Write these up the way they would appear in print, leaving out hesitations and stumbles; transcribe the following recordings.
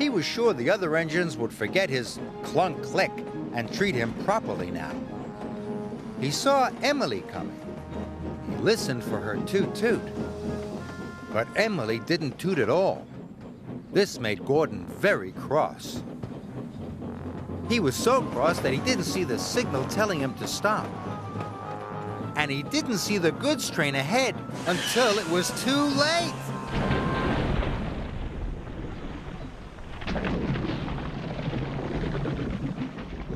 He was sure the other engines would forget his clunk-click and treat him properly now. He saw Emily coming. He listened for her toot-toot. But Emily didn't toot at all. This made Gordon very cross. He was so cross that he didn't see the signal telling him to stop. And he didn't see the goods train ahead until it was too late.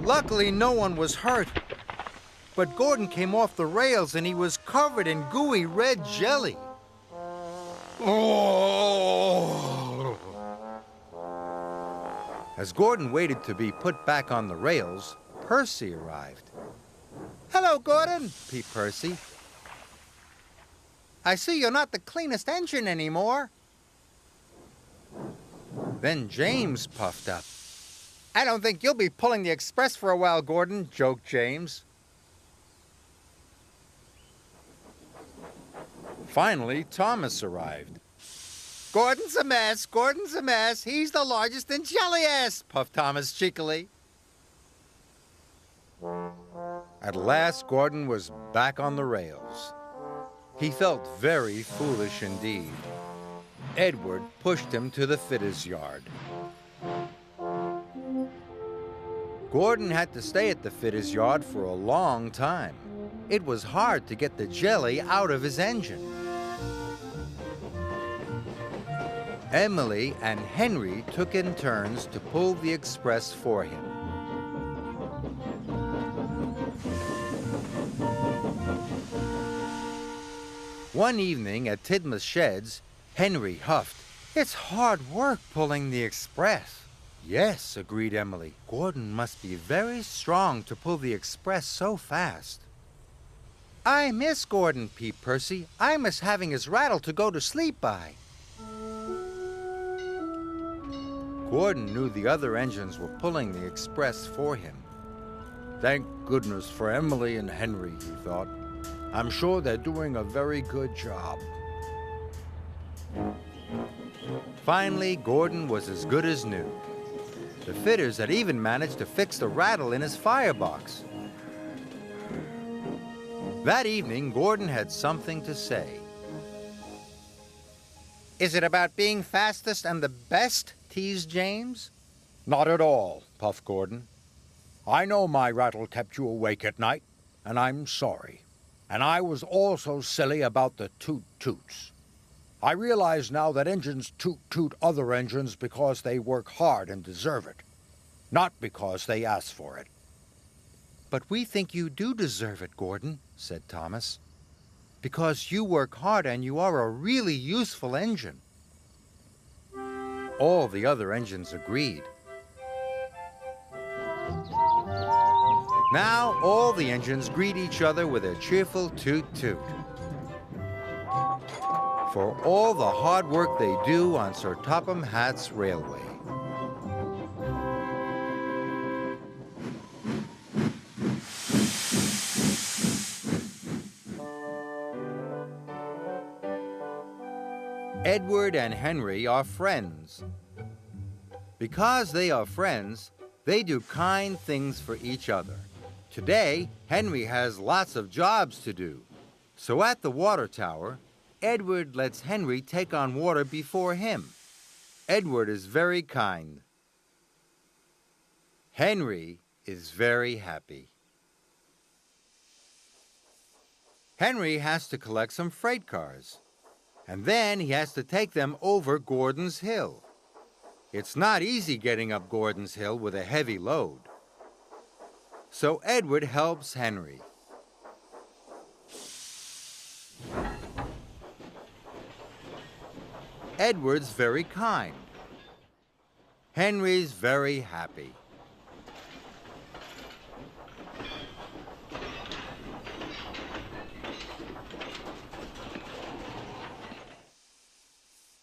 Luckily, no one was hurt. But Gordon came off the rails and he was covered in gooey red jelly. Oh! As Gordon waited to be put back on the rails, Percy arrived. "Hello, Gordon," peeped Percy. "I see you're not the cleanest engine anymore." Then James puffed up. "I don't think you'll be pulling the express for a while, Gordon," joked James. Finally, Thomas arrived. "Gordon's a mess, Gordon's a mess. He's the largest and jelliest," puffed Thomas cheekily. At last, Gordon was back on the rails. He felt very foolish indeed. Edward pushed him to the fitter's yard. Gordon had to stay at the fitter's yard for a long time. It was hard to get the jelly out of his engine. Emily and Henry took in turns to pull the express for him. One evening at Tidmouth Sheds, Henry huffed, "It's hard work pulling the express." "Yes," agreed Emily. "Gordon must be very strong to pull the express so fast." "I miss Gordon," peeped Percy. "I miss having his rattle to go to sleep by." Gordon knew the other engines were pulling the express for him. "Thank goodness for Emily and Henry," he thought. "I'm sure they're doing a very good job." Finally, Gordon was as good as new. The fitters had even managed to fix the rattle in his firebox. That evening, Gordon had something to say. "Is it about being fastest and the best?" teased James. "Not at all," puffed Gordon. "I know my rattle kept you awake at night, and I'm sorry. And I was also silly about the toot-toots. I realize now that engines toot-toot other engines because they work hard and deserve it, not because they ask for it." "But we think you do deserve it, Gordon," said Thomas, "because you work hard and you are a really useful engine." All the other engines agreed. Now all the engines greet each other with a cheerful toot-toot for all the hard work they do on Sir Topham Hatt's railway. Edward and Henry are friends. Because they are friends, they do kind things for each other. Today, Henry has lots of jobs to do. So at the water tower, Edward lets Henry take on water before him. Edward is very kind. Henry is very happy. Henry has to collect some freight cars, and then he has to take them over Gordon's Hill. It's not easy getting up Gordon's Hill with a heavy load. So Edward helps Henry. Edward's very kind. Henry's very happy.